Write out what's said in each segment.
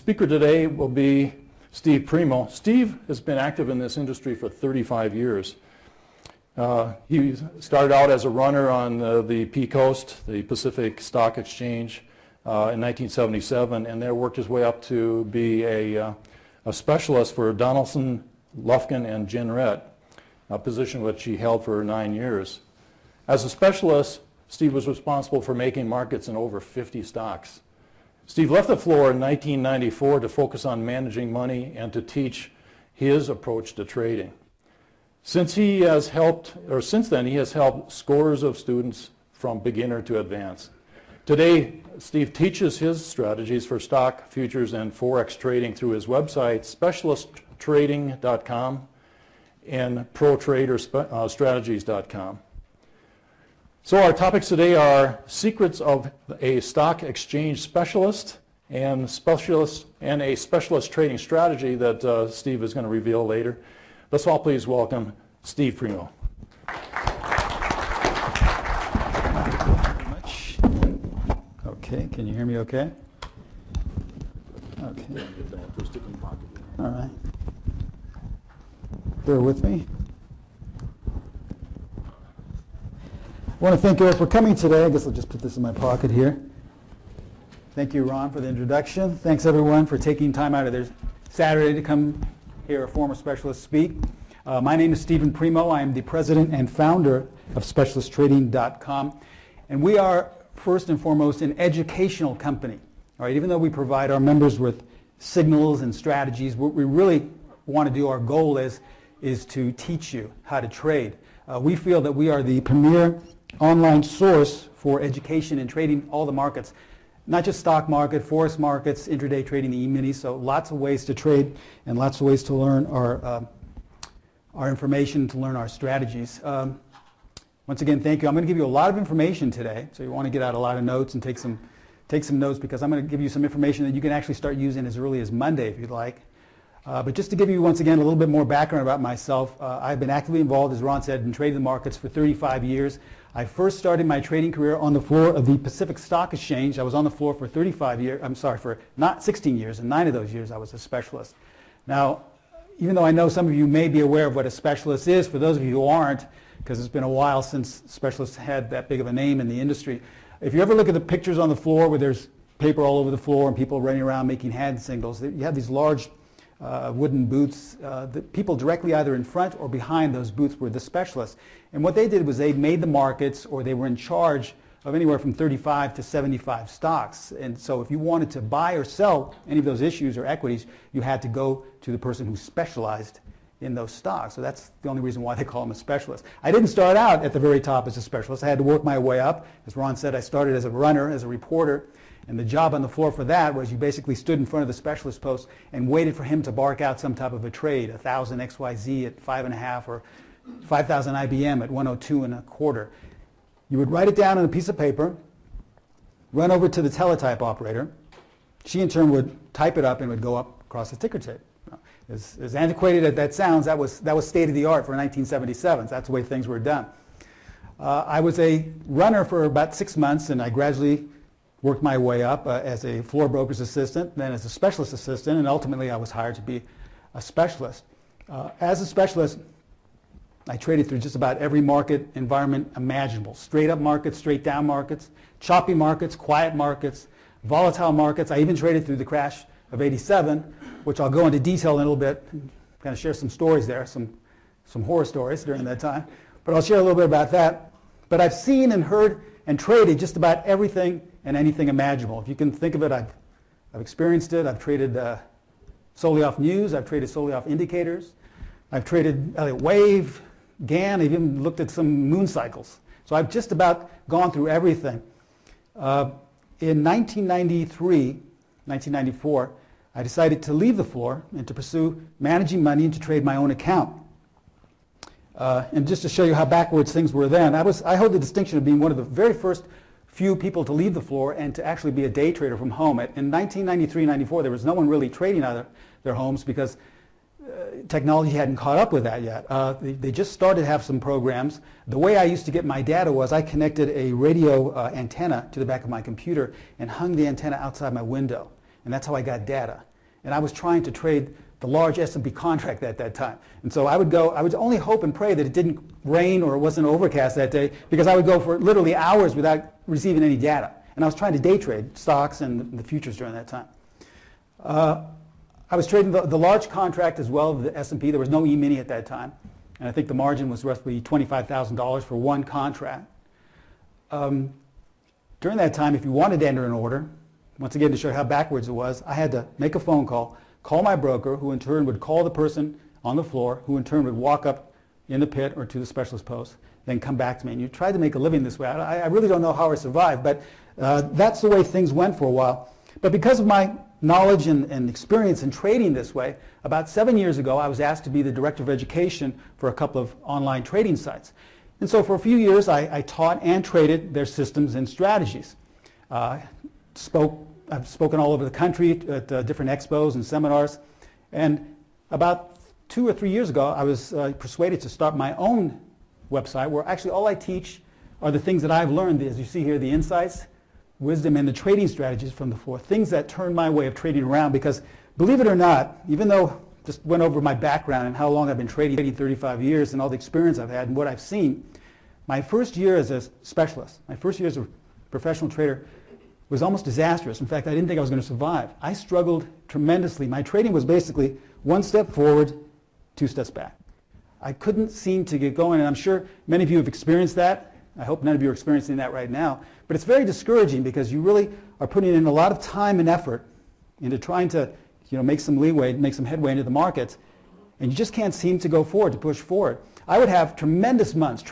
speaker today will be Steve Primo. Steve has been active in this industry for 35 years. He started out as a runner on the P Coast, the Pacific Stock Exchange, in 1977, and there worked his way up to be a specialist for Donaldson, Lufkin, and Jenrette, a position which he held for 9 years. As a specialist, Steve was responsible for making markets in over 50 stocks. Steve left the floor in 1994 to focus on managing money and to teach his approach to trading. Since then, he has helped scores of students from beginner to advanced. Today, Steve teaches his strategies for stock, futures, and Forex trading through his website, specialisttrading.com and protraderstrategies.com. So our topics today are secrets of a stock exchange specialist and a specialist trading strategy that Steve is going to reveal later. Let's all please welcome Steve Primo. Thank you very much. Okay, can you hear me okay? Okay. All right. Bear with me. I want to thank you all for coming today. I guess I'll just put this in my pocket here. Thank you, Ron, for the introduction. Thanks, everyone, for taking time out of their Saturday to come hear a former specialist speak. My name is Stephen Primo. I am the president and founder of specialisttrading.com. And we are, first and foremost, an educational company. All right, even though we provide our members with signals and strategies, what we really want to do, our goal is to teach you how to trade. We feel that we are the premier online source for education and trading all the markets, not just stock market, forex markets, intraday trading, the E-minis, so lots of ways to trade and lots of ways to learn our information, to learn our strategies. Once again, thank you. I'm going to give you a lot of information today, so you want to get out a lot of notes and take some notes, because I'm going to give you some information that you can actually start using as early as Monday if you'd like. But just to give you, once again, a little bit more background about myself, I've been actively involved, as Ron said, in trading the markets for 35 years. I first started my trading career on the floor of the Pacific Stock Exchange. I was on the floor for 35 years, for not 16 years, and 9 of those years I was a specialist. Now, even though I know some of you may be aware of what a specialist is, for those of you who aren't, because it's been a while since specialists had that big of a name in the industry, if you ever look at the pictures on the floor where there's paper all over the floor and people running around making hand signals, you have these large wooden booths. The people directly either in front or behind those booths were the specialists. And what they did was they made the markets, or they were in charge of anywhere from 35 to 75 stocks. And so if you wanted to buy or sell any of those issues or equities, you had to go to the person who specialized in those stocks. So that's the only reason why they call them a specialist. I didn't start out at the very top as a specialist. I had to work my way up. As Ron said, I started as a runner, as a reporter. And the job on the floor for that was you basically stood in front of the specialist post and waited for him to bark out some type of a trade, 1,000 XYZ at 5.5 or 5,000 IBM at 102.25. You would write it down on a piece of paper, run over to the teletype operator. She in turn would type it up and would go up across the ticker tape. As antiquated as that sounds, that was state of the art for 1977. That's the way things were done. I was a runner for about 6 months, and I gradually worked my way up as a floor broker's assistant, then as a specialist assistant, and ultimately I was hired to be a specialist. As a specialist, I traded through just about every market environment imaginable. Straight up markets, straight down markets, choppy markets, quiet markets, volatile markets. I even traded through the crash of '87, which I'll go into detail in a little bit, kind of share some stories there, some horror stories during that time. But I'll share a little bit about that. But I've seen and heard and traded just about everything and anything imaginable. If you can think of it, I've experienced it. I've traded solely off news. I've traded solely off indicators. I've traded Elliott Wave, GAN. I've even looked at some moon cycles. So I've just about gone through everything. In 1994, I decided to leave the floor and to pursue managing money and to trade my own account. And just to show you how backwards things were then, I hold the distinction of being one of the very first few people to leave the floor and to actually be a day trader from home. In 1993-94, there was no one really trading out of their homes because technology hadn't caught up with that yet. They just started to have some programs. The way I used to get my data was I connected a radio antenna to the back of my computer and hung the antenna outside my window. And that's how I got data. and I was trying to trade the large S&P contract at that time. And so I would only hope and pray that it didn't rain or it wasn't overcast that day, because I would go for literally hours without receiving any data. And I was trying to day trade stocks and the futures during that time. I was trading the large contract as well, the S&P. There was no E-mini at that time. And I think the margin was roughly $25,000 for one contract. During that time, if you wanted to enter an order, once again to show you how backwards it was, I had to make a phone call my broker, who in turn would call the person on the floor, who in turn would walk up in the pit or to the specialist post, then come back to me. And you tried to make a living this way. I really don't know how I survived, but that's the way things went for a while. But because of my knowledge and experience in trading this way, about 7 years ago, I was asked to be the director of education for a couple of online trading sites. And so for a few years, I taught and traded their systems and strategies. I've spoken all over the country at different expos and seminars. And about 2 or 3 years ago, I was persuaded to start my own website, where actually all I teach are the things that I've learned, as you see here, the insights, wisdom, and the trading strategies from the floor, things that turn my way of trading around. Because believe it or not, even though just went over my background and how long I've been trading, 35 years, and all the experience I've had and what I've seen, my first year as a specialist, my first year as a professional trader, was almost disastrous. In fact, I didn't think I was going to survive. I struggled tremendously. My trading was basically 1 step forward, 2 steps back. I couldn't seem to get going, and I'm sure many of you have experienced that. I hope none of you are experiencing that right now. But it's very discouraging, because you really are putting in a lot of time and effort into trying to make some leeway, make some headway into the markets, and you just can't seem to go forward, to push forward. I would have tremendous months,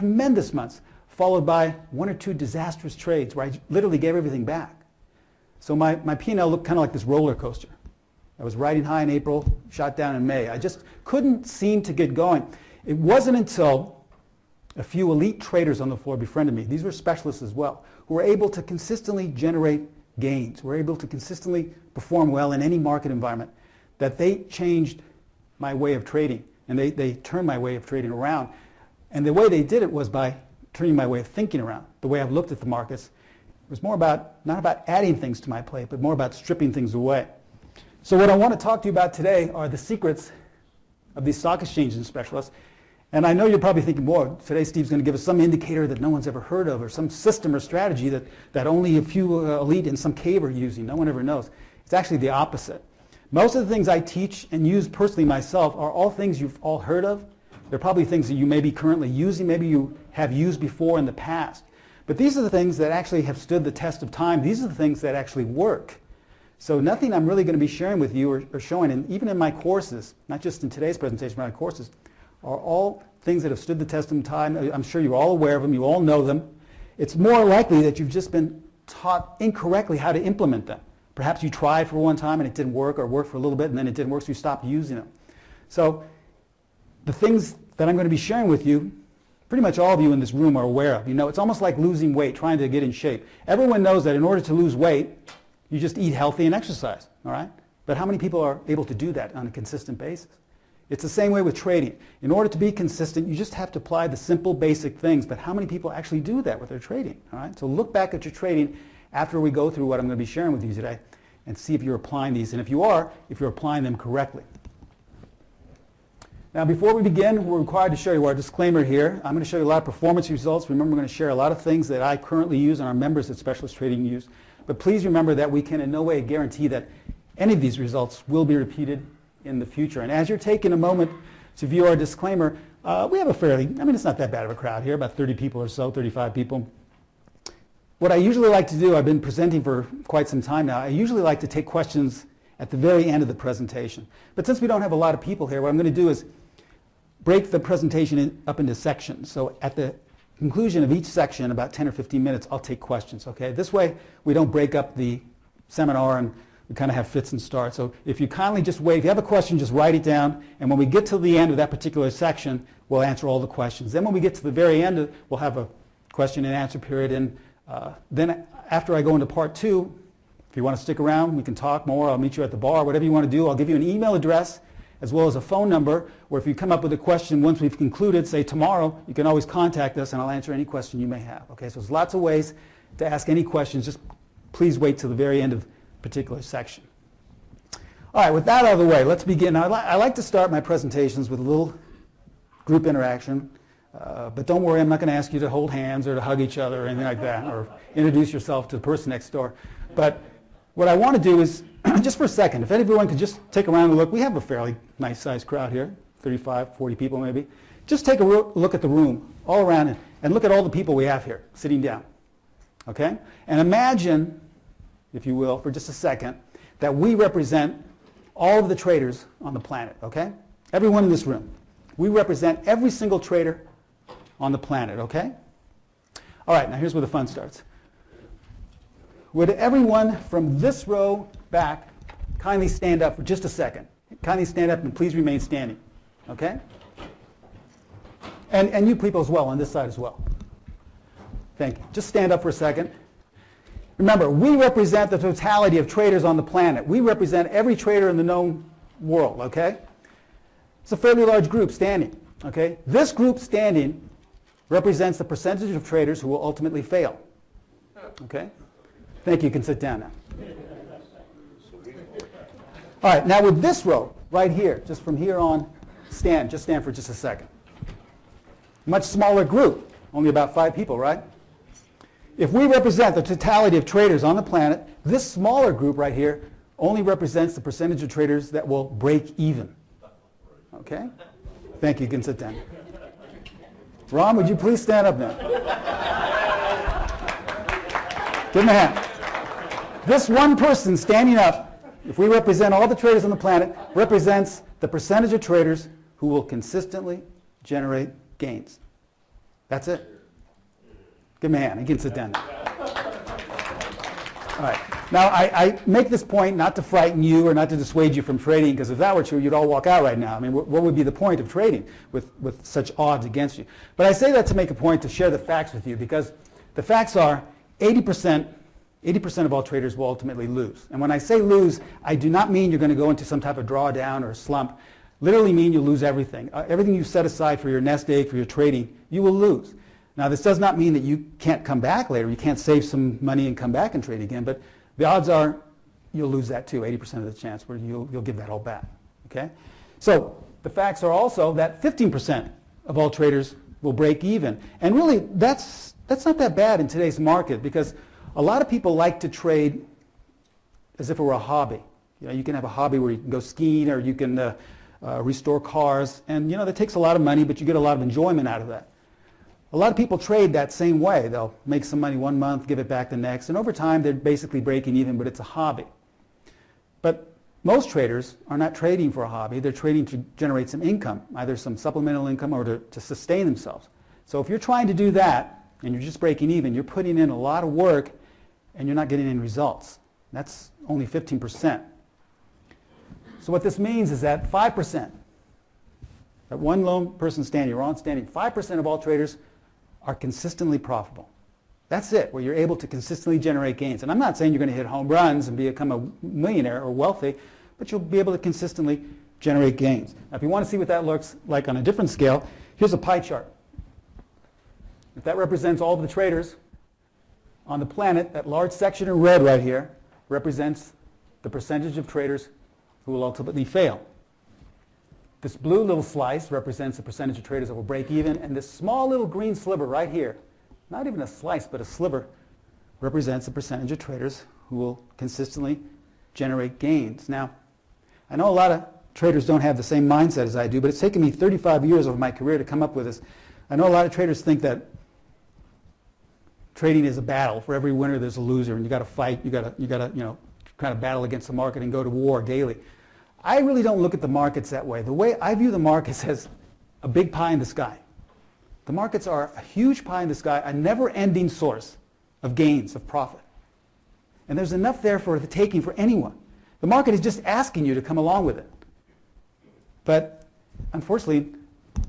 followed by 1 or 2 disastrous trades where I literally gave everything back. So my P&L looked kind of like this roller coaster. I was riding high in April, shot down in May. I just couldn't seem to get going. It wasn't until a few elite traders on the floor befriended me. These were specialists as well, who were able to consistently generate gains, were able to consistently perform well in any market environment, that they changed my way of trading, and they turned my way of trading around. And the way they did it was by turning my way of thinking around. The way I've looked at the markets was more about, not about adding things to my plate, but more about stripping things away. So what I want to talk to you about today are the secrets of these stock exchanges and specialists. And I know you're probably thinking, boy, today Steve's going to give us some indicator that no one's ever heard of, or some system or strategy that only a few elite in some cave are using. No one ever knows. It's actually the opposite. Most of the things I teach and use personally myself are all things you've all heard of. They're probably things that you may be currently using, maybe you have used before in the past. But these are the things that actually have stood the test of time. These are the things that actually work. So nothing I'm really going to be sharing with you or showing, and even in my courses, not just in today's presentation, but my courses, are all things that have stood the test of time. I'm sure you're all aware of them. You all know them. It's more likely that you've just been taught incorrectly how to implement them. Perhaps you tried for one time and it didn't work, or worked for a little bit and then it didn't work, so you stopped using them. So the things that I'm going to be sharing with you, pretty much all of you in this room are aware of. It's almost like losing weight, trying to get in shape. Everyone knows that in order to lose weight, you just eat healthy and exercise, all right? But how many people are able to do that on a consistent basis? It's the same way with trading. In order to be consistent, you just have to apply the simple, basic things. But how many people actually do that with their trading, all right? So look back at your trading after we go through what I'm going to be sharing with you today, and see if you're applying these, and if you're applying them correctly. Now, before we begin, we're required to show you our disclaimer here. I'm going to show you a lot of performance results. Remember, we're going to share a lot of things that I currently use and our members at Specialist Trading use. But please remember that we can in no way guarantee that any of these results will be repeated in the future. And as you're taking a moment to view our disclaimer, we have it's not that bad of a crowd here, about 30 people or so, 35 people. What I usually like to do, I've been presenting for quite some time now, I usually like to take questions at the very end of the presentation. But since we don't have a lot of people here, what I'm going to do is break the presentation up into sections. So at the conclusion of each section, about 10 or 15 minutes, I'll take questions, okay? This way, we don't break up the seminar and we kind of have fits and starts. So if you kindly just wait, if you have a question, just write it down, and when we get to the end of that particular section, we'll answer all the questions. Then when we get to the very end, we'll have a question and answer period, and then after I go into part 2, if you want to stick around, we can talk more. I'll meet you at the bar, whatever you want to do. I'll give you an email address as well as a phone number, or if you come up with a question once we've concluded, say tomorrow, you can always contact us and I'll answer any question you may have. Okay, so there's lots of ways to ask any questions. Just please wait till the very end of a particular section. All right, with that out of the way, let's begin. Now, I like to start my presentations with a little group interaction, but don't worry, I'm not going to ask you to hold hands or to hug each other or anything like that, or introduce yourself to the person next door. But what I want to do is, just for a second, if everyone could just take a round and look. We have a fairly nice-sized crowd here, 35, 40 people maybe. Just take a look at the room all around and look at all the people we have here sitting down. Okay? And imagine, if you will, for just a second, that we represent all of the traders on the planet, okay? Everyone in this room. We represent every single trader on the planet, okay? All right, now here's where the fun starts. Would everyone from this row back kindly stand up for just a second? Kindly stand up and please remain standing, okay? And you people as well, on this side as well. Thank you. Just stand up for a second. Remember, we represent the totality of traders on the planet. We represent every trader in the known world, okay? It's a fairly large group standing, okay? This group standing represents the percentage of traders who will ultimately fail, okay? Thank you. You can sit down now. All right, now with this row right here, just from here on, just stand for just a second. Much smaller group, only about 5 people, right? If we represent the totality of traders on the planet, this smaller group right here only represents the percentage of traders that will break even. Okay? Thank you. You can sit down. Ron, would you please stand up now? Give him a hand. This one person standing up, if we represent all the traders on the planet, represents the percentage of traders who will consistently generate gains. That's it. Give him a hand. He can sit down now. All right. Now, I make this point not to frighten you or not to dissuade you from trading, because if that were true, you'd all walk out right now. I mean, what would be the point of trading with such odds against you? But I say that to make a point to share the facts with you, because the facts are 80% of all traders will ultimately lose. And when I say lose, I do not mean you're going to go into some type of drawdown or slump. Literally mean you lose everything. Everything you set aside for your nest egg, for your trading, you will lose. Now, this does not mean that you can't come back later. You can't save some money and come back and trade again. But the odds are you'll lose that too, 80% of the chance where you'll give that all back. Okay? So the facts are also that 15% of all traders will break even. And really, that's not that bad in today's market, because a lot of people like to trade as if it were a hobby. You know, you can have a hobby where you can go skiing or you can restore cars. And, you know, that takes a lot of money, but you get a lot of enjoyment out of that. A lot of people trade that same way. They'll make some money one month, give it back the next, and over time they're basically breaking even, but it's a hobby. But most traders are not trading for a hobby. They're trading to generate some income, either some supplemental income or to sustain themselves. So if you're trying to do that and you're just breaking even, you're putting in a lot of work and you're not getting any results. That's only 15%. So what this means is that 5%, that one lone person standing, Ron standing, 5% of all traders are consistently profitable. That's it, where you're able to consistently generate gains. And I'm not saying you're going to hit home runs and become a millionaire or wealthy, but you'll be able to consistently generate gains. Now, if you want to see what that looks like on a different scale, here's a pie chart. If that represents all of the traders on the planet, that large section in red right here represents the percentage of traders who will ultimately fail. This blue little slice represents the percentage of traders that will break even, and this small little green sliver right here, not even a slice, but a sliver, represents the percentage of traders who will consistently generate gains. Now, I know a lot of traders don't have the same mindset as I do, but it's taken me 35 years of my career to come up with this. I know a lot of traders think that trading is a battle. For every winner, there's a loser, and you got to fight. You got to kind of battle against the market and go to war daily. I really don't look at the markets that way. The way I view the markets as a big pie in the sky. The markets are a huge pie in the sky, a never-ending source of gains, of profit. And there's enough there for the taking for anyone. The market is just asking you to come along with it. But unfortunately,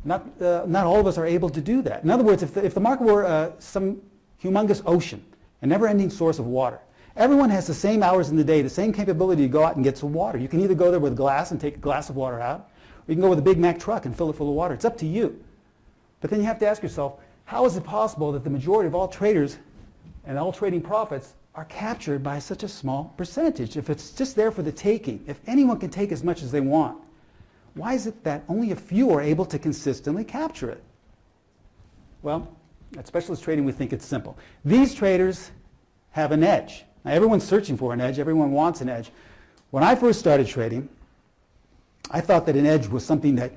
not all of us are able to do that. In other words, if the market were some humongous ocean, a never-ending source of water, everyone has the same hours in the day, the same capability to go out and get some water. You can either go there with a glass and take a glass of water out, or you can go with a Big Mac truck and fill it full of water. It's up to you. But then you have to ask yourself, how is it possible that the majority of all traders and all trading profits are captured by such a small percentage. If it's just there for the taking, if anyone can take as much as they want, why is it that only a few are able to consistently capture it? Well, at specialist trading, we think it's simple. These traders have an edge. Now, everyone's searching for an edge. Everyone wants an edge. When I first started trading, I thought that an edge was something that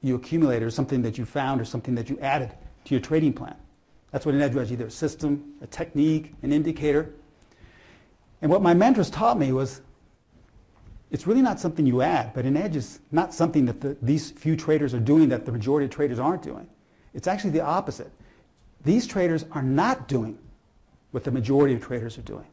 you accumulated or something that you found or something that you added to your trading plan. That's what an edge was, either a system, a technique, an indicator. And what my mentors taught me was it's really not something you add, but an edge is not something that these few traders are doing that the majority of traders aren't doing. It's actually the opposite. These traders are not doing what the majority of traders are doing.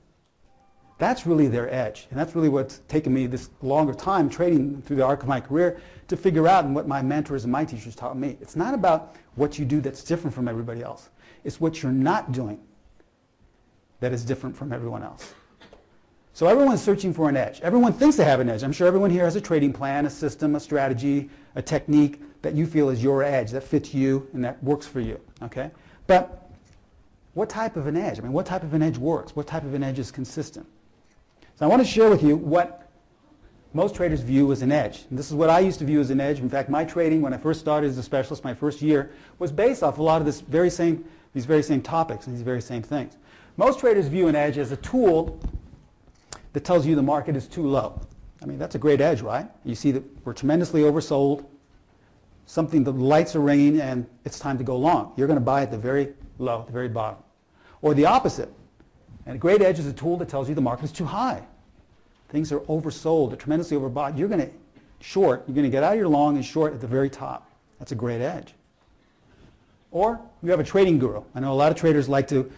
That's really their edge, and that's really what's taken me this longer time trading through the arc of my career to figure out and what my mentors and my teachers taught me. It's not about what you do that's different from everybody else. It's what you're not doing that is different from everyone else. So everyone's searching for an edge. Everyone thinks they have an edge. I'm sure everyone here has a trading plan, a system, a strategy, a technique that you feel is your edge, that fits you and that works for you. Okay? But what type of an edge? I mean, what type of an edge works? What type of an edge is consistent? So I want to share with you what most traders view as an edge. And this is what I used to view as an edge. In fact, my trading, when I first started as a specialist, my first year, was based off a lot of these very same topics and these very same things. Most traders view an edge as a tool that tells you the market is too low. I mean, that's a great edge, right? You see that we're tremendously oversold, something, the lights are ringing, and it's time to go long. You're going to buy at the very low, the very bottom. Or the opposite. And a great edge is a tool that tells you the market is too high. Things are oversold, they're tremendously overbought. You're going to short, you're going to get out of your long and short at the very top. That's a great edge. Or you have a trading guru. I know a lot of traders like to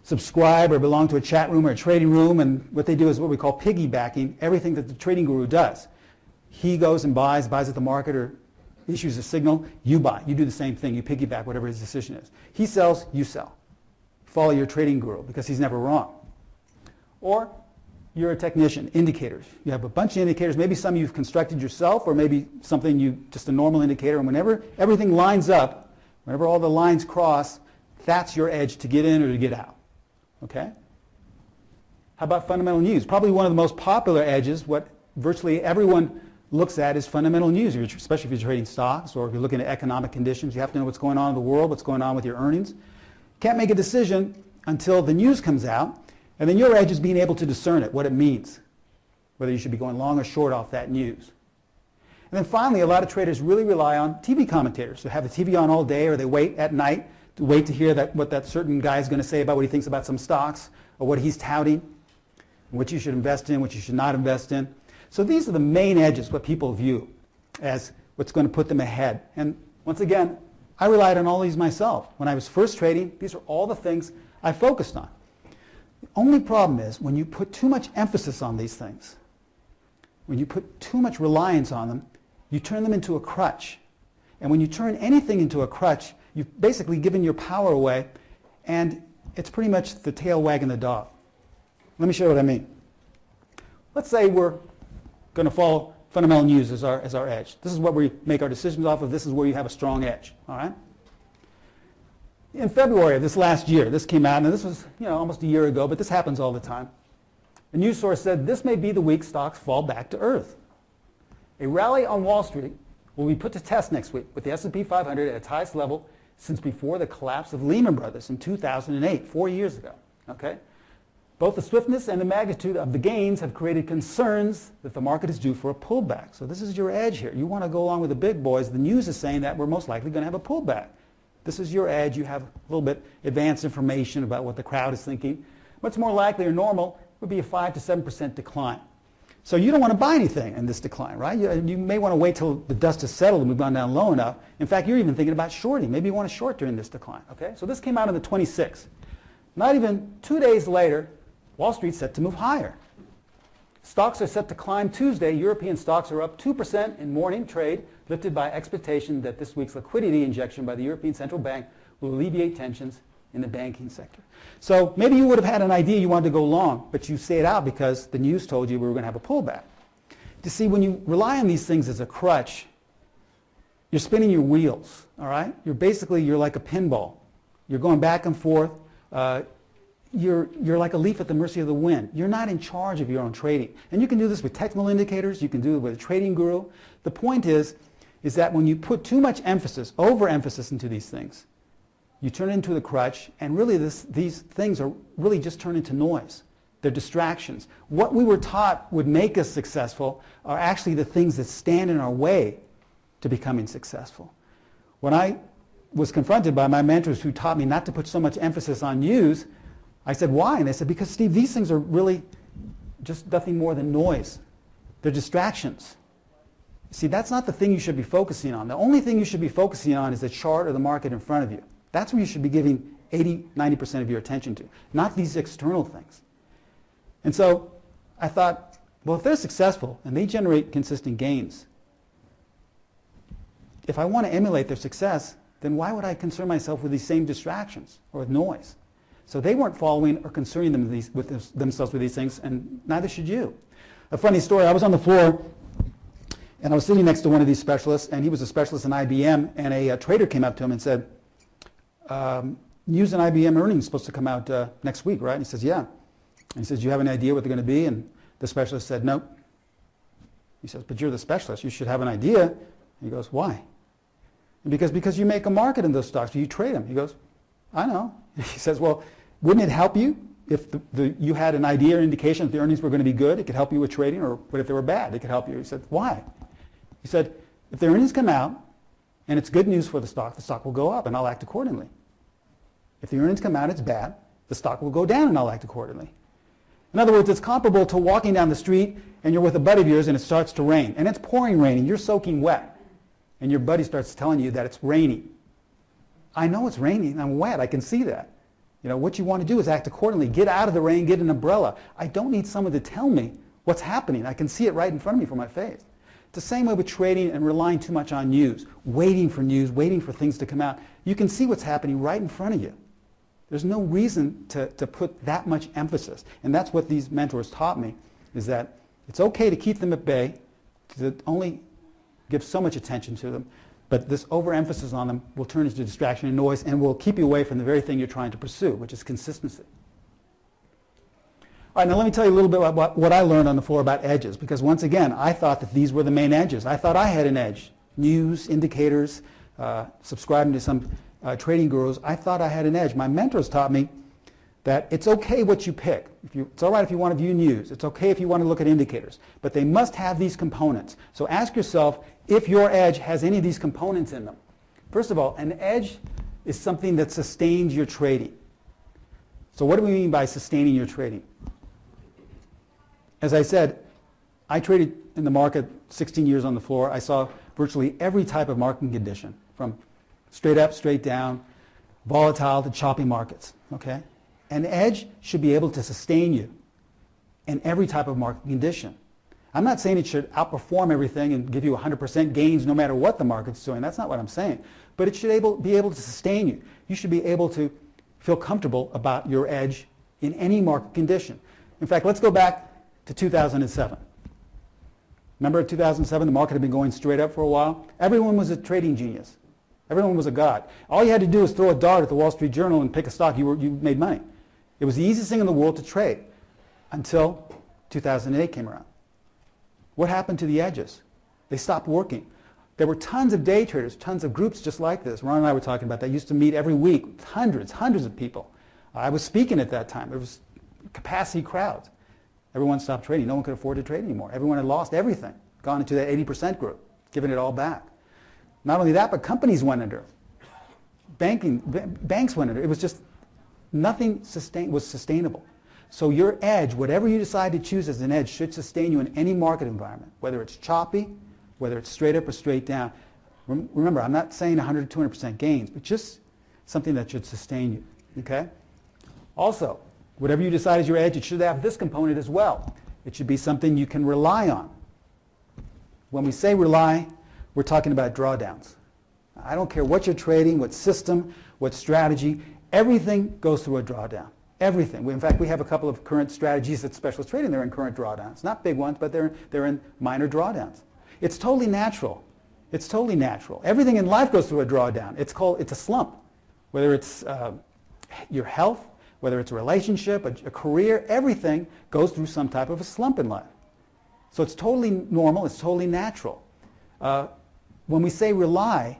subscribe or belong to a chat room or a trading room, and what they do is what we call piggybacking everything that the trading guru does. He goes and buys at the market or issues a signal, you buy. You do the same thing. You piggyback whatever his decision is. He sells, you sell. Follow your trading guru because he's never wrong. Or you're a technician, indicators. You have a bunch of indicators, maybe some you've constructed yourself or maybe something just a normal indicator, and whenever everything lines up, whenever all the lines cross, that's your edge to get in or to get out. Okay? How about fundamental news? Probably one of the most popular edges, what virtually everyone looks at is fundamental news, especially if you're trading stocks or if you're looking at economic conditions. You have to know what's going on in the world, what's going on with your earnings. Can't make a decision until the news comes out, and then your edge is being able to discern it, what it means, whether you should be going long or short off that news. And then finally, a lot of traders really rely on TV commentators. They have the TV on all day, or they wait at night to wait to hear what that certain guy is going to say about what he thinks about some stocks or what he's touting, what you should invest in, what you should not invest in. So these are the main edges, what people view as what's going to put them ahead. And once again, I relied on all these myself. When I was first trading, these are all the things I focused on. The only problem is when you put too much emphasis on these things, when you put too much reliance on them, you turn them into a crutch. And when you turn anything into a crutch, you've basically given your power away, and it's pretty much the tail wagging the dog. Let me show you what I mean. Let's say we're going to follow fundamental news as our edge. This is what we make our decisions off of. This is where you have a strong edge. All right? In February of this last year, this came out, and this was almost a year ago, but this happens all the time. A news source said, this may be the week stocks fall back to earth. A rally on Wall Street will be put to test next week with the S&P 500 at its highest level since before the collapse of Lehman Brothers in 2008, 4 years ago. Okay? Both the swiftness and the magnitude of the gains have created concerns that the market is due for a pullback. So this is your edge here. You want to go along with the big boys. The news is saying that we're most likely going to have a pullback. This is your edge. You have a little bit advanced information about what the crowd is thinking. What's more likely or normal would be a 5 to 7% decline. So you don't want to buy anything in this decline, right? You may want to wait till the dust has settled and we've gone down low enough. In fact, you're even thinking about shorting. Maybe you want to short during this decline. Okay? So this came out on the 26th. Not even 2 days later, Wall Street's set to move higher. Stocks are set to climb Tuesday. European stocks are up 2% in morning trade, lifted by expectation that this week's liquidity injection by the European Central Bank will alleviate tensions in the banking sector. So maybe you would have had an idea you wanted to go long, but you say it out because the news told you we were going to have a pullback. You see, when you rely on these things as a crutch, you're spinning your wheels, all right? You're like a pinball. You're going back and forth. you're like a leaf at the mercy of the wind. You're not in charge of your own trading. And you can do this with technical indicators. You can do it with a trading guru. The point is that when you put too much emphasis, overemphasis into these things, you turn it into the crutch, and really these things are really just turn into noise. They're distractions. What we were taught would make us successful are actually the things that stand in our way to becoming successful. When I was confronted by my mentors who taught me not to put so much emphasis on news, I said, why? And they said, because Steve, these things are really just nothing more than noise. They're distractions. See, that's not the thing you should be focusing on. The only thing you should be focusing on is the chart or the market in front of you. That's where you should be giving 80–90% of your attention to, not these external things. And so I thought, well, if they're successful and they generate consistent gains, if I want to emulate their success, then why would I concern myself with these same distractions or with noise? So they weren't following or concerning themselves with these things, and neither should you. A funny story, I was on the floor, and I was sitting next to one of these specialists, and he was a specialist in IBM, and a trader came up to him and said, news and IBM earnings supposed to come out next week, right? And he says, yeah. And he says, do you have any idea what they're going to be? And the specialist said, nope. He says, but you're the specialist. You should have an idea. And he goes, why? And because you make a market in those stocks. You trade them. He goes, I know. He says, well, wouldn't it help you if you had an idea or indication that the earnings were going to be good? It could help you with trading. Or what if they were bad? It could help you. He said, why? He said, if the earnings come out and it's good news for the stock will go up and I'll act accordingly. If the earnings come out, it's bad, the stock will go down and I'll act accordingly. In other words, it's comparable to walking down the street and you're with a buddy of yours and it starts to rain. And it's pouring rain and you're soaking wet. And your buddy starts telling you that it's raining. I know it's raining, I'm wet, I can see that. You know, what you want to do is act accordingly. Get out of the rain, get an umbrella. I don't need someone to tell me what's happening. I can see it right in front of me from my face. It's the same way with trading and relying too much on news, waiting for things to come out. You can see what's happening right in front of you. There's no reason to put that much emphasis. And that's what these mentors taught me, is that it's okay to keep them at bay, to only give so much attention to them, but this overemphasis on them will turn into distraction and noise and will keep you away from the very thing you're trying to pursue, which is consistency. All right, now let me tell you a little bit about what I learned on the floor about edges, because once again, I thought that these were the main edges. I thought I had an edge. News, indicators, subscribing to some trading gurus, I thought I had an edge. My mentors taught me that it's okay what you pick. It's all right if you want to view news. It's okay if you want to look at indicators. But they must have these components. So ask yourself if your edge has any of these components in them. First of all, an edge is something that sustains your trading. So what do we mean by sustaining your trading? As I said, I traded in the market 16 years on the floor. I saw virtually every type of market condition, from straight up, straight down, volatile to choppy markets. Okay? An edge should be able to sustain you in every type of market condition. I'm not saying it should outperform everything and give you 100% gains no matter what the market's doing. That's not what I'm saying. But it should be able to sustain you. You should be able to feel comfortable about your edge in any market condition. In fact, let's go back to 2007. Remember in 2007, the market had been going straight up for a while? Everyone was a trading genius. Everyone was a god. All you had to do was throw a dart at the Wall Street Journal and pick a stock. You made money. It was the easiest thing in the world to trade until 2008 came around. What happened to the edges? They stopped working. There were tons of day traders, tons of groups just like this. Ron and I were talking about that. Used to meet every week, hundreds of people. I was speaking at that time. There was capacity crowds. Everyone stopped trading. No one could afford to trade anymore. Everyone had lost everything, gone into that 80% group, given it all back. Not only that, but companies went under. Banks went under. It was just nothing was sustainable. So your edge, whatever you decide to choose as an edge, should sustain you in any market environment, whether it's choppy, whether it's straight up or straight down. Remember, I'm not saying 100 to 200% gains, but just something that should sustain you. Okay? Also, whatever you decide is your edge, it should have this component as well. It should be something you can rely on. When we say rely, we're talking about drawdowns. I don't care what you're trading, what system, what strategy, everything goes through a drawdown. Everything. In fact, we have a couple of current strategies that specialist trading. They're in current drawdowns. Not big ones, but they're in minor drawdowns. It's totally natural. It's totally natural. Everything in life goes through a drawdown. It's a slump. Whether it's your health, whether it's a relationship, a career, everything goes through some type of a slump in life. So it's totally normal, it's totally natural. When we say rely,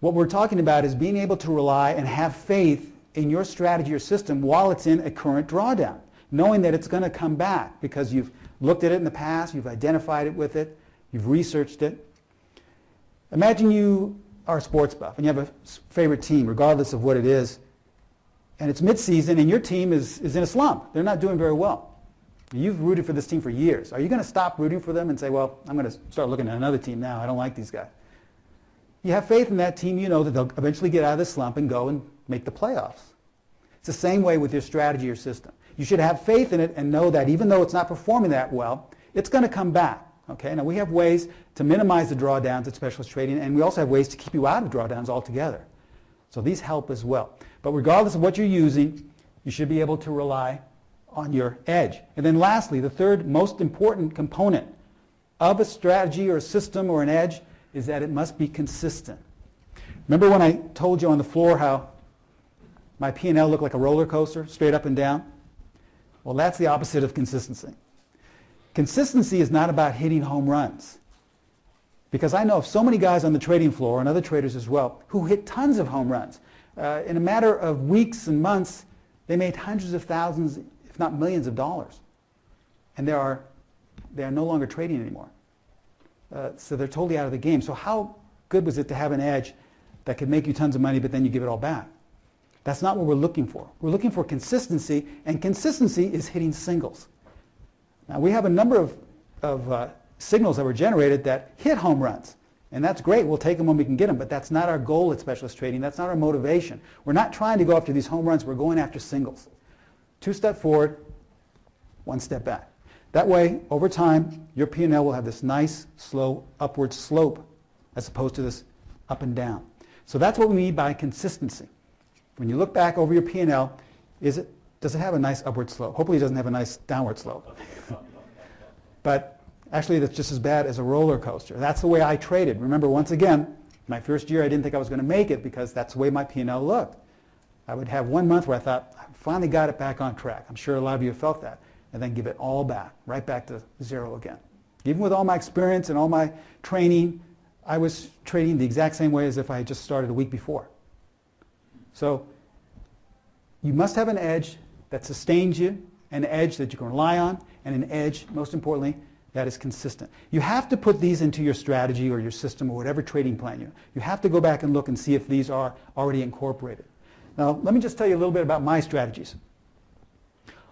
what we're talking about is being able to rely and have faith in your strategy or system while it's in a current drawdown, knowing that it's going to come back because you've looked at it in the past, you've identified it with it, you've researched it. Imagine you are a sports buff and you have a favorite team, regardless of what it is, and it's mid-season and your team is in a slump. They're not doing very well. You've rooted for this team for years. Are you going to stop rooting for them and say, well, I'm going to start looking at another team now. I don't like these guys. You have faith in that team. You know that they'll eventually get out of this slump and go and make the playoffs. It's the same way with your strategy or system. You should have faith in it and know that even though it's not performing that well, it's going to come back. Okay? Now we have ways to minimize the drawdowns at specialist trading, and we also have ways to keep you out of drawdowns altogether. So these help as well. But regardless of what you're using, you should be able to rely on your edge. And then lastly, the third most important component of a strategy or a system or an edge is that it must be consistent. Remember when I told you on the floor how my P&L looked like a roller coaster, straight up and down? Well, that's the opposite of consistency. Consistency is not about hitting home runs. Because I know of so many guys on the trading floor, and other traders as well, who hit tons of home runs. In a matter of weeks and months, they made hundreds of thousands, if not millions of dollars. And they are no longer trading anymore. So they're totally out of the game. So how good was it to have an edge that could make you tons of money, but then you give it all back? That's not what we're looking for. We're looking for consistency, and consistency is hitting singles. Now, we have a number of signals that were generated that hit home runs. And that's great. We'll take them when we can get them. But that's not our goal at specialist trading. That's not our motivation. We're not trying to go after these home runs. We're going after singles. 2 steps forward, 1 step back. That way, over time, your P&L will have this nice, slow, upward slope as opposed to this up and down. So that's what we mean by consistency. When you look back over your P&L, does it have a nice upward slope? Hopefully it doesn't have a nice downward slope. But actually, that's just as bad as a roller coaster. That's the way I traded. Remember, once again, my first year I didn't think I was going to make it because that's the way my P&L looked. I would have 1 month where I thought, I finally got it back on track. I'm sure a lot of you have felt that. And then give it all back, right back to zero again. Even with all my experience and all my training, I was trading the exact same way as if I had just started a week before. So you must have an edge that sustains you, an edge that you can rely on, and an edge, most importantly, that is consistent. You have to put these into your strategy or your system or whatever trading plan you have to go back and look and see if these are already incorporated. Now, let me just tell you a little bit about my strategies.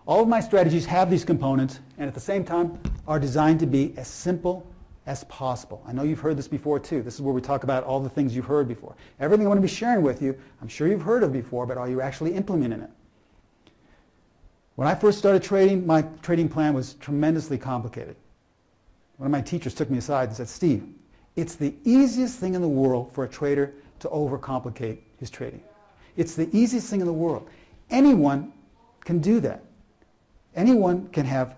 All of my strategies have these components and at the same time are designed to be as simple as possible. I know you've heard this before too. This is where we talk about all the things you've heard before. Everything I want to be sharing with you, I'm sure you've heard of before, but are you actually implementing it? When I first started trading, my trading plan was tremendously complicated. One of my teachers took me aside and said, Steve, it's the easiest thing in the world for a trader to overcomplicate his trading. It's the easiest thing in the world. Anyone can do that. Anyone can have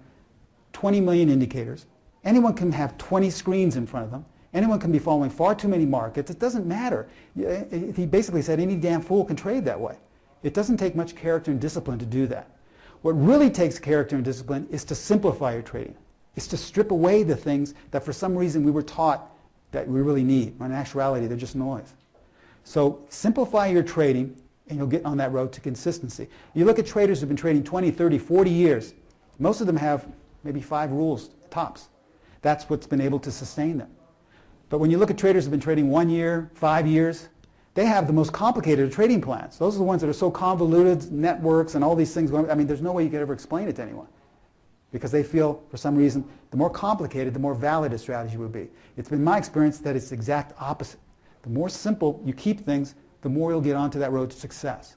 20 million indicators. Anyone can have 20 screens in front of them. Anyone can be following far too many markets. It doesn't matter. He basically said any damn fool can trade that way. It doesn't take much character and discipline to do that. What really takes character and discipline is to simplify your trading. It's to strip away the things that for some reason we were taught that we really need. When in actuality, they're just noise. So simplify your trading and you'll get on that road to consistency. You look at traders who've been trading 20, 30, 40 years. Most of them have maybe 5 rules, tops. That's what's been able to sustain them. But when you look at traders who've been trading 1 year, 5 years, they have the most complicated trading plans. Those are the ones that are so convoluted, networks and all these things. I mean, there's no way you could ever explain it to anyone. Because they feel, for some reason, the more complicated, the more valid a strategy would be. It's been my experience that it's the exact opposite. The more simple you keep things, the more you'll get onto that road to success.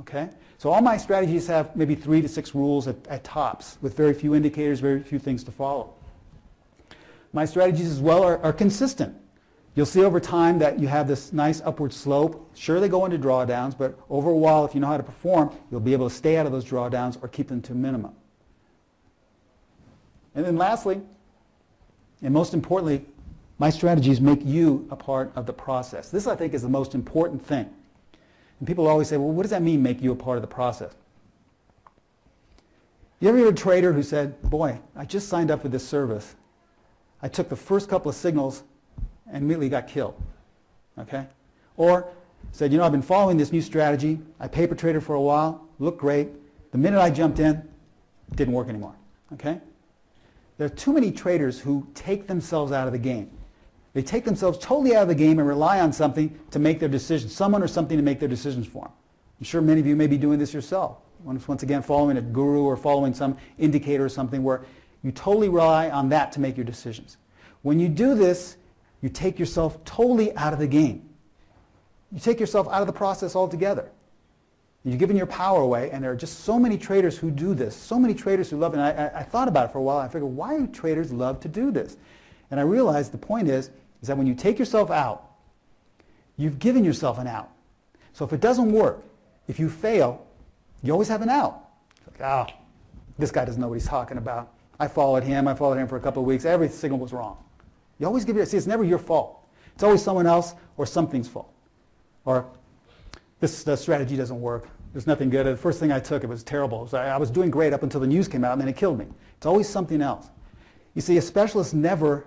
Okay? So all my strategies have maybe 3 to 6 rules at tops, with very few indicators, very few things to follow. My strategies as well are consistent. You'll see over time that you have this nice upward slope. Sure, they go into drawdowns, but over a while, if you know how to perform, you'll be able to stay out of those drawdowns or keep them to a minimum. And then lastly, and most importantly, my strategies make you a part of the process. This, I think, is the most important thing. And people always say, well, what does that mean, make you a part of the process? You ever hear a trader who said, boy, I just signed up for this service. I took the first couple of signals and immediately got killed, okay? Or said, you know, I've been following this new strategy. I paper traded for a while, looked great. The minute I jumped in, it didn't work anymore, okay? There are too many traders who take themselves out of the game. They take themselves totally out of the game and rely on something to make their decisions, someone or something to make their decisions for them. I'm sure many of you may be doing this yourself. Once again, following a guru or following some indicator or something where you totally rely on that to make your decisions. When you do this, you take yourself totally out of the game. You take yourself out of the process altogether. You're giving your power away, and there are just so many traders who do this, so many traders who love it. And I thought about it for a while. I figured, why do traders love to do this? And I realized the point is that when you take yourself out, you've given yourself an out. So if it doesn't work, if you fail, you always have an out. It's like, this guy doesn't know what he's talking about. I followed him for a couple of weeks. Every signal was wrong. You always give see, it's never your fault. It's always someone else or something's fault. Or this strategy doesn't work. There's nothing good. The first thing I took, it was terrible. I was doing great up until the news came out, and then it killed me. It's always something else. You see, a specialist never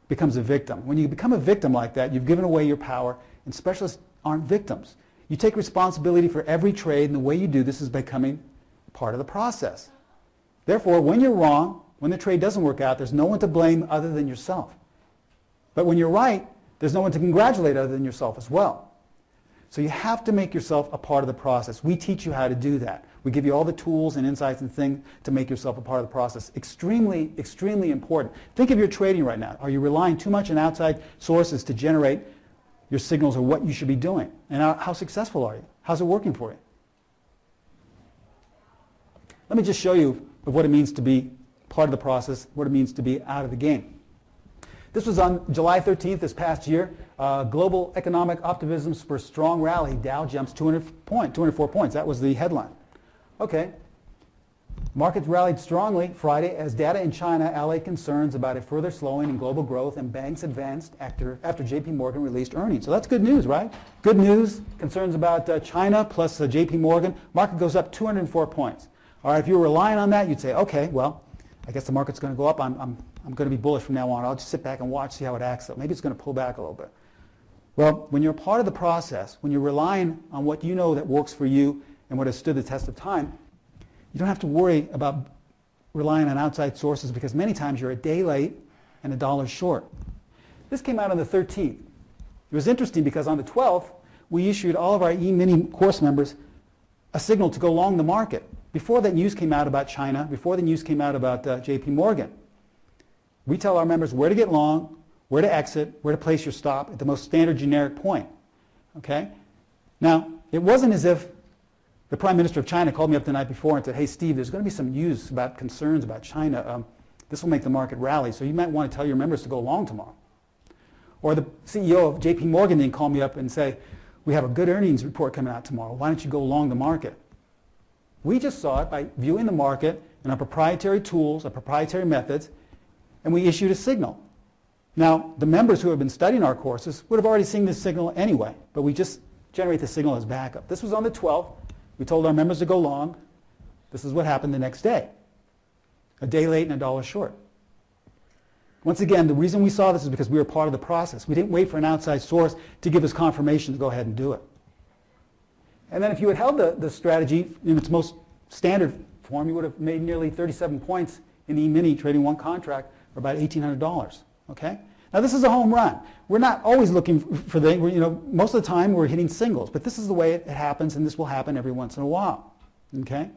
becomes a victim. When you become a victim like that, you've given away your power, and specialists aren't victims. You take responsibility for every trade, and the way you do this is becoming part of the process. Therefore, when you're wrong, when the trade doesn't work out, there's no one to blame other than yourself. But when you're right, there's no one to congratulate other than yourself as well. So you have to make yourself a part of the process. We teach you how to do that. We give you all the tools and insights and things to make yourself a part of the process. Extremely, extremely important. Think of your trading right now. Are you relying too much on outside sources to generate your signals or what you should be doing? And how successful are you? How's it working for you? Let me just show you what it means to be part of the process, what it means to be out of the game. This was on July 13th this past year. Global economic optimism spurs strong rally. Dow jumps 204 points. That was the headline. Okay. Markets rallied strongly Friday as data in China allayed concerns about a further slowing in global growth, and banks advanced after JP Morgan released earnings. So that's good news, right? Good news, concerns about China plus JP Morgan. Market goes up 204 points. All right, if you're relying on that, you'd say, okay, well, I guess the market's going to go up. I'm going to be bullish from now on. I'll just sit back and watch, see how it acts. So maybe it's going to pull back a little bit. Well, when you're part of the process, when you're relying on what you know that works for you and what has stood the test of time, you don't have to worry about relying on outside sources, because many times you're a day late and $1 short. This came out on the 13th. It was interesting because on the 12th, we issued all of our E-mini course members a signal to go long the market. Before that news came out about China, before the news came out about JP Morgan, we tell our members where to get long, where to exit, where to place your stop at the most standard generic point. Okay? Now, it wasn't as if the Prime Minister of China called me up the night before and said, hey, Steve, there's going to be some news about concerns about China. This will make the market rally, so you might want to tell your members to go long tomorrow. Or the CEO of JP Morgan didn't call me up and say, we have a good earnings report coming out tomorrow. Why don't you go long the market? We just saw it by viewing the market and our proprietary tools, our proprietary methods, and we issued a signal. Now, the members who have been studying our courses would have already seen this signal anyway, but we just generate the signal as backup. This was on the 12th. We told our members to go long. This is what happened the next day. A day late and $1 short. Once again, the reason we saw this is because we were part of the process. We didn't wait for an outside source to give us confirmation to go ahead and do it. And then if you had held the strategy in its most standard form, you would have made nearly 37 points in the E-mini trading one contract for about $1,800. Okay? Now this is a home run. We're not always looking for the, most of the time we're hitting singles, but this is the way it happens, and this will happen every once in a while. Okay?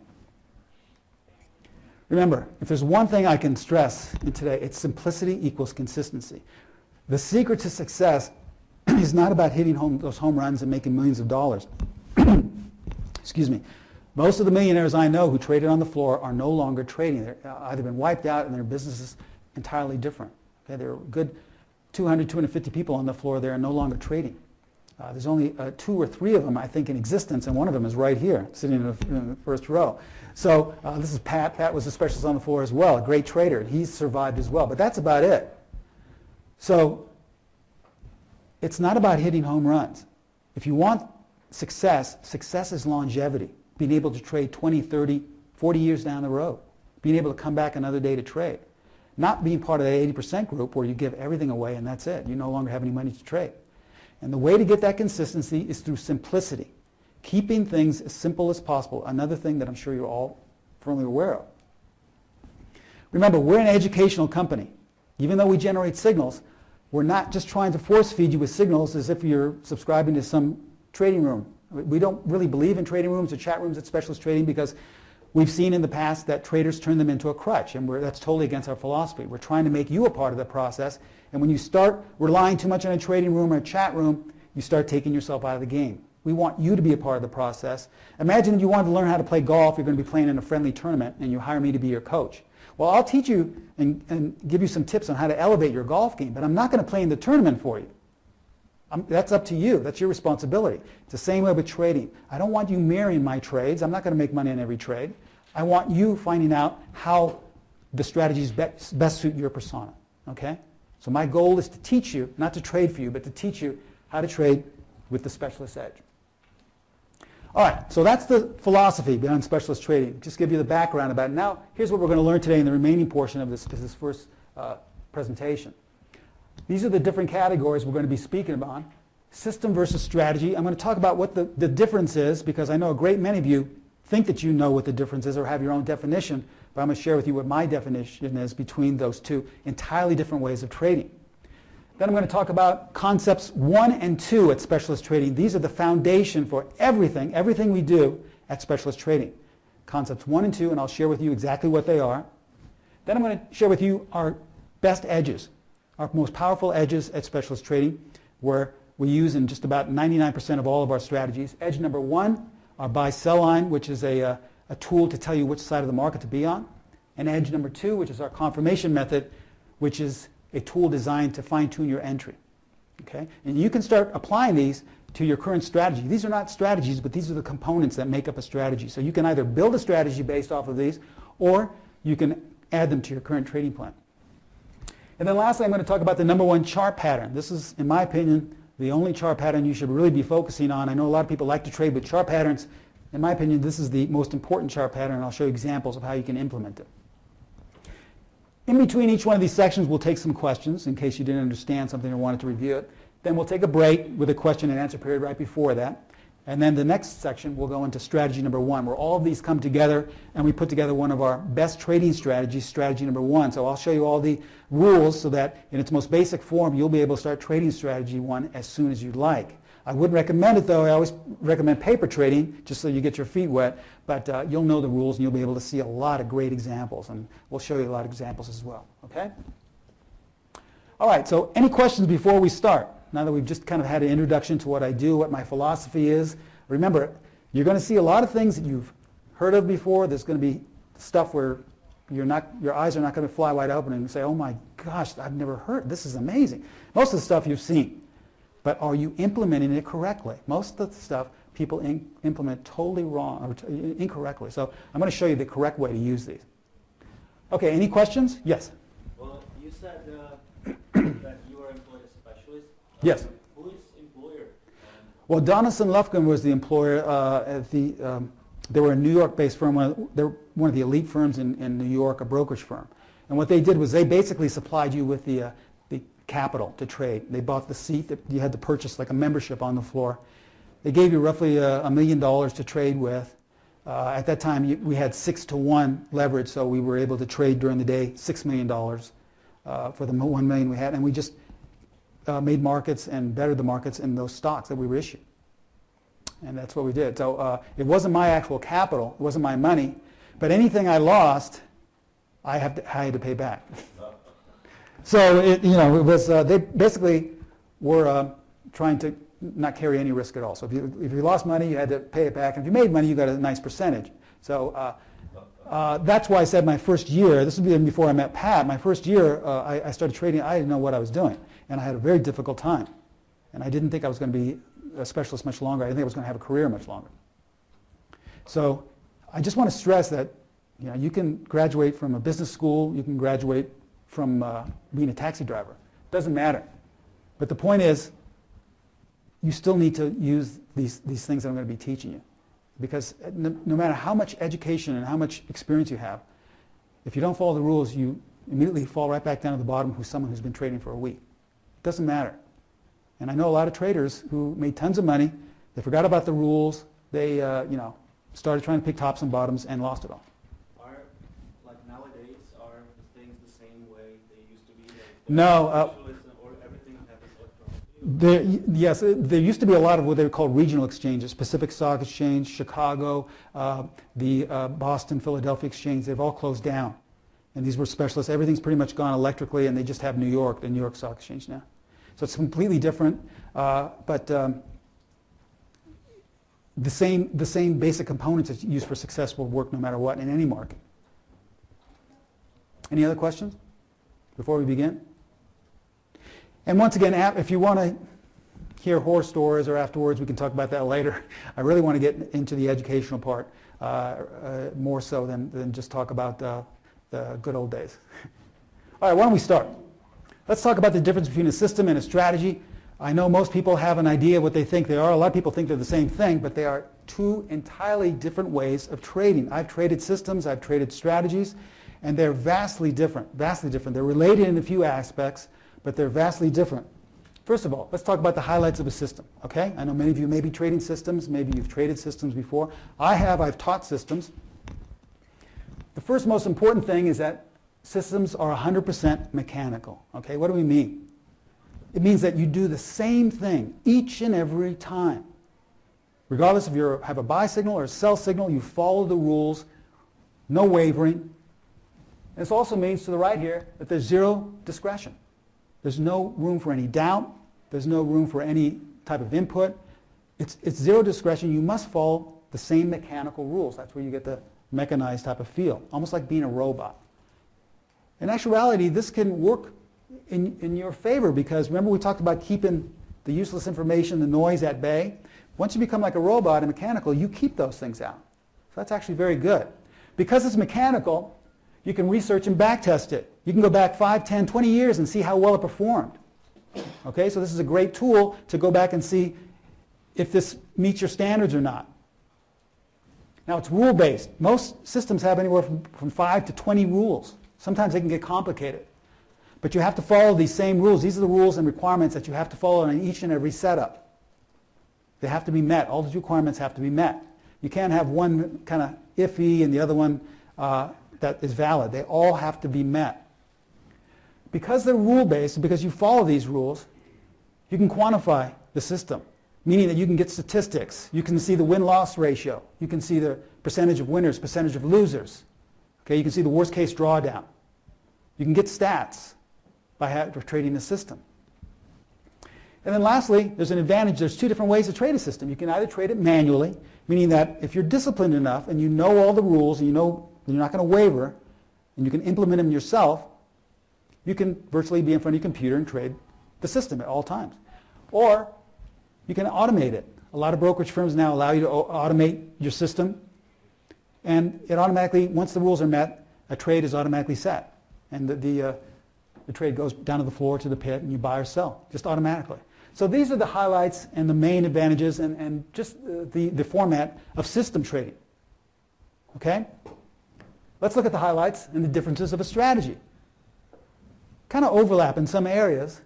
Remember, if there's one thing I can stress in today, it's simplicity equals consistency. The secret to success is not about hitting those home runs and making millions of dollars. Excuse me. Most of the millionaires I know who traded on the floor are no longer trading. They've either been wiped out and their business is entirely different. Okay? There are good 200, 250 people on the floor there are no longer trading. There's only 2 or 3 of them, I think, in existence, and one of them is right here, sitting in the first row. So this is Pat. Pat was a specialist on the floor as well, a great trader. He's survived as well, but that's about it. So it's not about hitting home runs. If you want success, success is longevity, being able to trade 20, 30, 40 years down the road. being able to come back another day to trade. Not being part of that 80% group where you give everything away and that's it. You no longer have any money to trade. And the way to get that consistency is through simplicity. Keeping things as simple as possible. Another thing that I'm sure you're all firmly aware of. Remember, we're an educational company. Even though we generate signals, we're not just trying to force feed you with signals as if you're subscribing to some trading room. We don't really believe in trading rooms or chat rooms at Specialist Trading because we've seen in the past that traders turn them into a crutch, and that's totally against our philosophy. We're trying to make you a part of the process, and when you start relying too much on a trading room or a chat room, you start taking yourself out of the game. We want you to be a part of the process. Imagine if you wanted to learn how to play golf, you're going to be playing in a friendly tournament, and you hire me to be your coach. Well, I'll teach you and give you some tips on how to elevate your golf game, but I'm not going to play in the tournament for you. That's up to you. That's your responsibility. It's the same way with trading. I don't want you mirroring my trades. I'm not going to make money on every trade. I want you finding out how the strategies best suit your persona. Okay? So my goal is to teach you, not to trade for you, but to teach you how to trade with the specialist edge. All right, so that's the philosophy behind specialist trading. Just give you the background about it. Now, here's what we're going to learn today in the remaining portion of this first presentation. These are the different categories we're going to be speaking about. System versus strategy. I'm going to talk about what the difference is because I know a great many of you think that you know what the difference is or have your own definition, but I'm going to share with you what my definition is between those two entirely different ways of trading. Then I'm going to talk about concepts 1 and 2 at Specialist Trading. These are the foundation for everything we do at Specialist Trading. Concepts 1 and 2, and I'll share with you exactly what they are. Then I'm going to share with you our best edges, our most powerful edges at Specialist Trading, where we use in just about 99% of all of our strategies. Edge number 1, our buy-sell line, which is a tool to tell you which side of the market to be on. And edge number 2, which is our confirmation method, which is a tool designed to fine-tune your entry. Okay? And you can start applying these to your current strategy. These are not strategies, but these are the components that make up a strategy. So you can either build a strategy based off of these, or you can add them to your current trading plan. And then lastly, I'm going to talk about the number 1 chart pattern. This is, in my opinion, the only chart pattern you should really be focusing on. I know a lot of people like to trade with chart patterns. In my opinion, this is the most important chart pattern, and I'll show you examples of how you can implement it. In between each one of these sections, we'll take some questions in case you didn't understand something or wanted to review it. Then we'll take a break with a question and answer period right before that. And then the next section, we'll go into strategy number 1, where all of these come together and we put together one of our best trading strategies, strategy number 1. So I'll show you all the rules so that in its most basic form, you'll be able to start trading strategy 1 as soon as you'd like. I wouldn't recommend it, though. I always recommend paper trading, just so you get your feet wet. But you'll know the rules, and you'll be able to see a lot of great examples. And we'll show you a lot of examples as well. Okay? All right, so any questions before we start? Now that we've just kind of had an introduction to what I do, what my philosophy is. Remember, you're going to see a lot of things that you've heard of before. There's going to be stuff where your eyes are not going to fly wide open and say, oh my gosh, I've never heard. This is amazing. Most of the stuff you've seen. But are you implementing it correctly? Most of the stuff people implement totally wrong or incorrectly. So I'm going to show you the correct way to use these. Okay, any questions? Yes? Well, you said that you are employed as a specialist. Yes. Who is employer? Well, Donaldson Lufkin was the employer they were a New York-based firm. They're one of the elite firms in New York, a brokerage firm. And what they did was they basically supplied you with the capital to trade. They bought the seat that you had to purchase, like a membership on the floor. They gave you roughly $1 million to trade with. At that time, we had 6-to-1 leverage, so we were able to trade during the day $6 million for the $1 million we had, and we just made markets and bettered the markets in those stocks that we were issued. And that's what we did. So it wasn't my actual capital, it wasn't my money, but anything I lost, I had to pay back. So it was they basically were trying to not carry any risk at all. So if you lost money, you had to pay it back. And if you made money, you got a nice percentage. So that's why I said my first year, this was even before I met Pat, my first year I started trading, I didn't know what I was doing. And I had a very difficult time. And I didn't think I was going to be a specialist much longer. I didn't think I was going to have a career much longer. So I just want to stress that you can graduate from a business school, you can graduate from being a taxi driver. It doesn't matter. But the point is, you still need to use these things that I'm going to be teaching you. Because no matter how much education and how much experience you have, If you don't follow the rules, you immediately fall right back down to the bottom who's someone who's been trading for a week. It doesn't matter. And I know a lot of traders who made tons of money. They forgot about the rules. They, started trying to pick tops and bottoms and lost it all. Like nowadays, are the things the same way they used to be? Like No. Or everything happens electronically? Yes, there used to be a lot of what they were called regional exchanges, Pacific Stock Exchange, Chicago, the Boston, Philadelphia Exchange. They've all closed down. And these were specialists. Everything's pretty much gone electrically, and they just have New York, the New York Stock Exchange now. So it's completely different, but the same basic components that you use for success will work no matter what in any market. Any other questions before we begin? And once again, if you want to hear horror stories or afterwards, we can talk about that later. I really want to get into the educational part more so than just talk about the good old days. All right, why don't we start? Let's talk about the difference between a system and a strategy. I know most people have an idea what they think they are. A lot of people think they're the same thing, but they are two entirely different ways of trading. I've traded systems, I've traded strategies, and they're vastly different, vastly different. They're related in a few aspects, but they're vastly different. First of all, let's talk about the highlights of a system, okay? I know many of you may be trading systems, maybe you've traded systems before. I've taught systems. The first most important thing is that systems are 100% mechanical, okay? What do we mean? It means that you do the same thing each and every time. Regardless if you have a buy signal or a sell signal, you follow the rules, no wavering. This also means to the right here that there's zero discretion. There's no room for any doubt. There's no room for any type of input. It's zero discretion. You must follow the same mechanical rules. That's where you get the mechanized type of feel, almost like being a robot. In actuality, this can work in your favor because remember we talked about keeping the useless information, the noise at bay. Once you become like a robot and mechanical, you keep those things out. So that's actually very good. Because it's mechanical, you can research and backtest it. You can go back 5, 10, 20 years and see how well it performed. Okay, so this is a great tool to go back and see if this meets your standards or not. Now it's rule-based. Most systems have anywhere from 5 to 20 rules. Sometimes they can get complicated. But you have to follow these same rules. These are the rules and requirements that you have to follow in each and every setup. They have to be met. All these requirements have to be met. You can't have one kind of iffy and the other one that is valid. They all have to be met. Because they're rule-based, because you follow these rules, you can quantify the system, meaning that you can get statistics. You can see the win-loss ratio. You can see the percentage of winners, percentage of losers. Okay, you can see the worst-case drawdown. You can get stats by trading the system. And then lastly, there's an advantage. There's two different ways to trade a system. You can either trade it manually, meaning that if you're disciplined enough and you know all the rules and you know you're not going to waver and you can implement them yourself, you can virtually be in front of your computer and trade the system at all times. Or you can automate it. A lot of brokerage firms now allow you to automate your system, and it automatically, once the rules are met, a trade is automatically set. And the trade goes down to the floor to the pit and you buy or sell, just automatically. So these are the highlights and the main advantages and just the format of system trading. Okay? Let's look at the highlights and the differences of a strategy. Kind of overlap in some areas.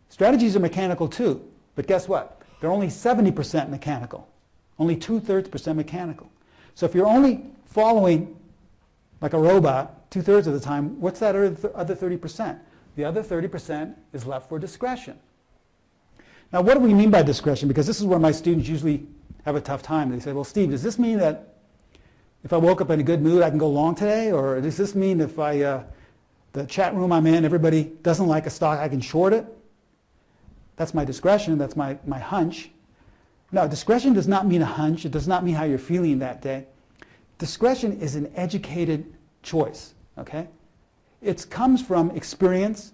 Strategies are mechanical too, but guess what? They're only 70% mechanical, only 2/3% mechanical. So if you're only following like a robot 2/3 of the time, what's that other 30%? The other 30% is left for discretion. Now what do we mean by discretion? Because this is where my students usually have a tough time. They say, well, Steve, does this mean that if I woke up in a good mood I can go long today? Or does this mean if the chat room I'm in, everybody doesn't like a stock, I can short it? That's my discretion, that's my hunch. No, discretion does not mean a hunch. It does not mean how you're feeling that day. Discretion is an educated choice, okay? It comes from experience.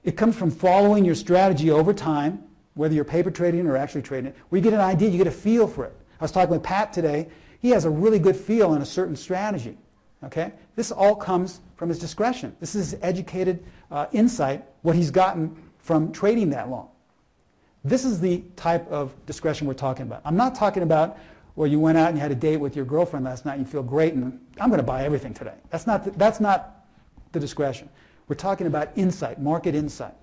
It comes from following your strategy over time, whether you're paper trading or actually trading it. Where you get an idea, you get a feel for it. I was talking with Pat today. He has a really good feel on a certain strategy, okay? This all comes from his discretion. This is his educated insight, what he's gotten from trading that long. This is the type of discretion we're talking about. I'm not talking about or you went out and you had a date with your girlfriend last night and you feel great and I'm going to buy everything today. That's not the discretion. We're talking about insight, market insight.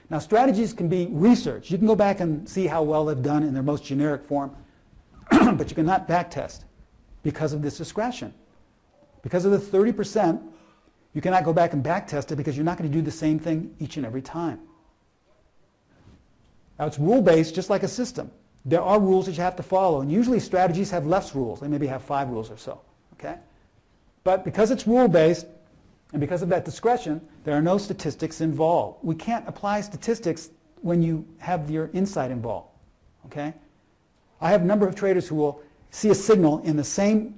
Now, strategies can be research. You can go back and see how well they've done in their most generic form, but you cannot backtest because of this discretion. Because of the 30%, you cannot go back and backtest it because you're not going to do the same thing each and every time. Now, it's rule-based, just like a system. There are rules that you have to follow, and usually strategies have less rules. They maybe have 5 rules or so. Okay? But because it's rule-based, and because of that discretion, there are no statistics involved. We can't apply statistics when you have your insight involved. Okay? I have a number of traders who will see a signal in the same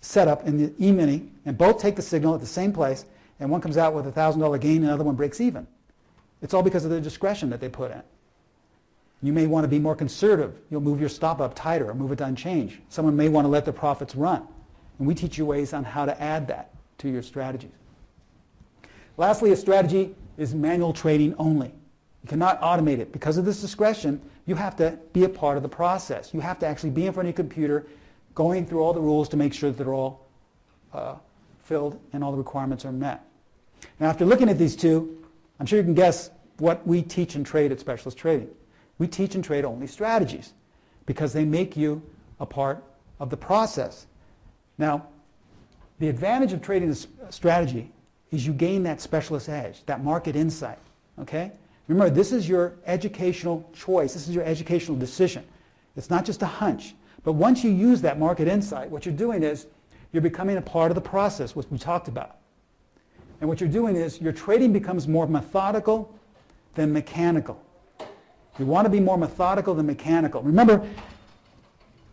setup in the E-mini, and both take the signal at the same place, and one comes out with a $1,000 gain and the other one breaks even. It's all because of the discretion that they put in. You may want to be more conservative. You'll move your stop up tighter or move it to unchanged. Someone may want to let their profits run. And we teach you ways on how to add that to your strategies. Lastly, a strategy is manual trading only. You cannot automate it. Because of this discretion, you have to be a part of the process. You have to actually be in front of your computer, going through all the rules to make sure that they're all filled and all the requirements are met. Now, after looking at these two, I'm sure you can guess what we teach and trade at Specialist Trading. We teach and trade only strategies because they make you a part of the process. Now, the advantage of trading a strategy is you gain that specialist edge, that market insight. Okay? Remember, this is your educational choice. This is your educational decision. It's not just a hunch. But once you use that market insight, what you're doing is you're becoming a part of the process, which we talked about. And what you're doing is your trading becomes more methodical than mechanical. You want to be more methodical than mechanical. Remember,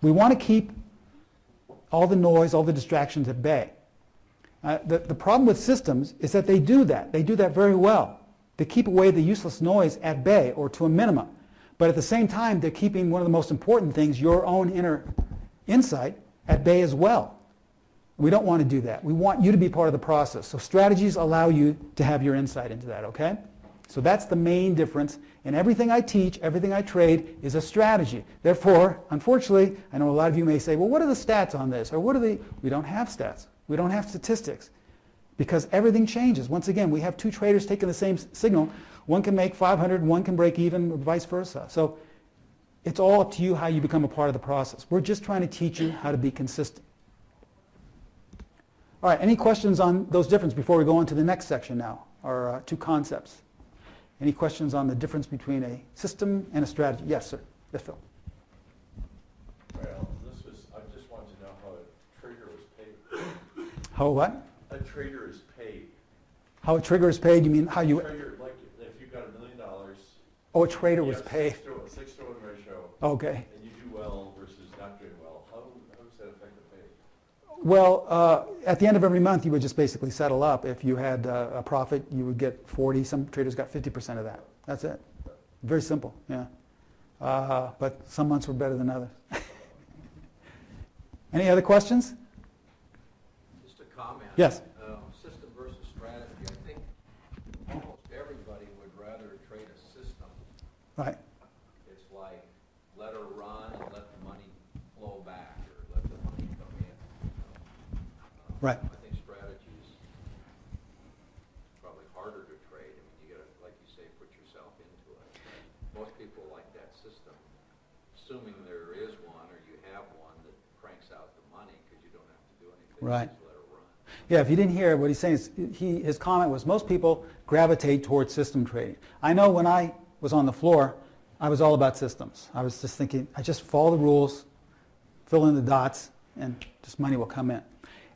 we want to keep all the noise, all the distractions at bay. The problem with systems is that they do that. They do that very well. They keep away the useless noise at bay or to a minimum. But at the same time, they're keeping one of the most important things, your own inner insight, at bay as well. We don't want to do that. We want you to be part of the process. So strategies allow you to have your insight into that, okay? So that's the main difference. And everything I teach, everything I trade is a strategy. Therefore, unfortunately, I know a lot of you may say, well, what are the stats on this? Or what are the... We don't have stats. We don't have statistics. Because everything changes. Once again, we have 2 traders taking the same signal. One can make 500, one can break even, or vice versa. So it's all up to you how you become a part of the process. We're just trying to teach you how to be consistent. All right, any questions on those differences before we go on to the next section now, our 2 concepts? Any questions on the difference between a system and a strategy? Yes, sir. Yes, Phil. Well, I just wanted to know how a trader is paid. How what? A trader is paid. How a trigger is paid? You mean how you... A trader, like if you got $1 million. Oh, a trader was paid. 6 to 1 ratio. Okay. And you do well versus not doing well. How does that affect the pay? Well, at the end of every month, you would just basically settle up. If you had a profit, you would get 40. Some traders got 50% of that. That's it. Very simple, yeah. But some months were better than others. Any other questions? Just a comment. Yes. System versus strategy. I think almost everybody would rather trade a system. Right. It's like let her run and let the money flow back, or let the money come in. Right. I think strategy is probably harder to trade. I mean, you got to, like you say, put yourself into it. Most people like that system, assuming there is one or you have one that cranks out the money because you don't have to do anything. Right. Just let her run. Yeah, if you didn't hear what he's saying, his comment was most people gravitate towards system trading. I know when I was on the floor, I was all about systems. I was just thinking, I just follow the rules, fill in the dots, and just money will come in.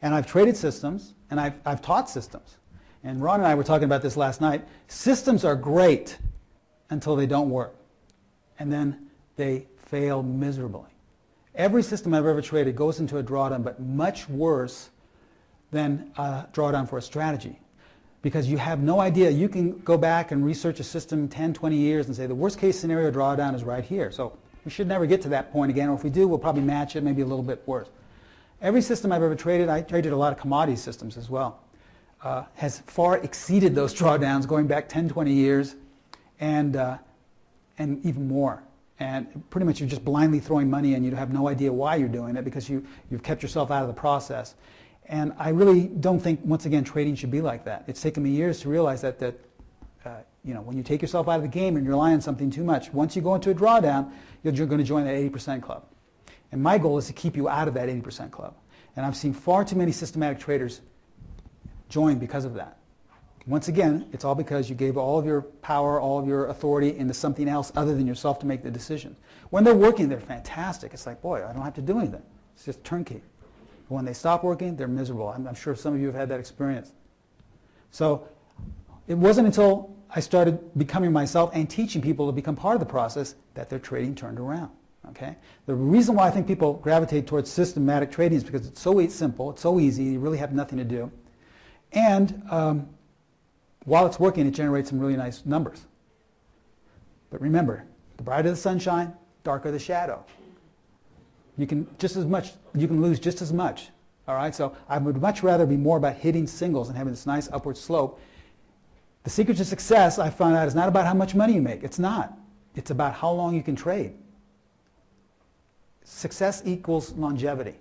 And I've traded systems, and I've taught systems. And Ron and I were talking about this last night. Systems are great until they don't work. And then they fail miserably. Every system I've ever traded goes into a drawdown, but much worse than a drawdown for a strategy. Because you have no idea. You can go back and research a system 10, 20 years and say the worst case scenario drawdown is right here. So we should never get to that point again, or if we do, we'll probably match it, maybe a little bit worse. Every system I've ever traded, I traded a lot of commodity systems as well, has far exceeded those drawdowns going back 10, 20 years and even more. And pretty much you're just blindly throwing money in. You have no idea why you're doing it because you've kept yourself out of the process. And I really don't think, once again, trading should be like that. It's taken me years to realize that when you take yourself out of the game and you rely on something too much, once you go into a drawdown, you're going to join that 80% club. And my goal is to keep you out of that 80% club. And I've seen far too many systematic traders join because of that. Once again, it's all because you gave all of your power, all of your authority into something else other than yourself to make the decision. When they're working, they're fantastic. It's like, boy, I don't have to do anything. It's just turnkey. But when they stop working, they're miserable. I'm sure some of you have had that experience. So it wasn't until I started becoming myself and teaching people to become part of the process that their trading turned around. Okay? The reason why I think people gravitate towards systematic trading is because it's so simple, it's so easy, you really have nothing to do. And while it's working, it generates some really nice numbers. But remember, the brighter the sunshine, darker the shadow. You can lose just as much. All right, so I would much rather be more about hitting singles and having this nice upward slope. The secret to success, I found out, is not about how much money you make. It's not. It's about how long you can trade. Success equals longevity.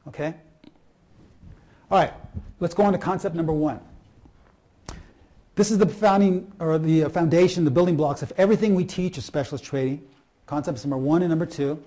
Okay? All right, let's go on to concept number 1. This is the foundation, the building blocks of everything we teach as specialist trading. Concepts number 1 and number 2.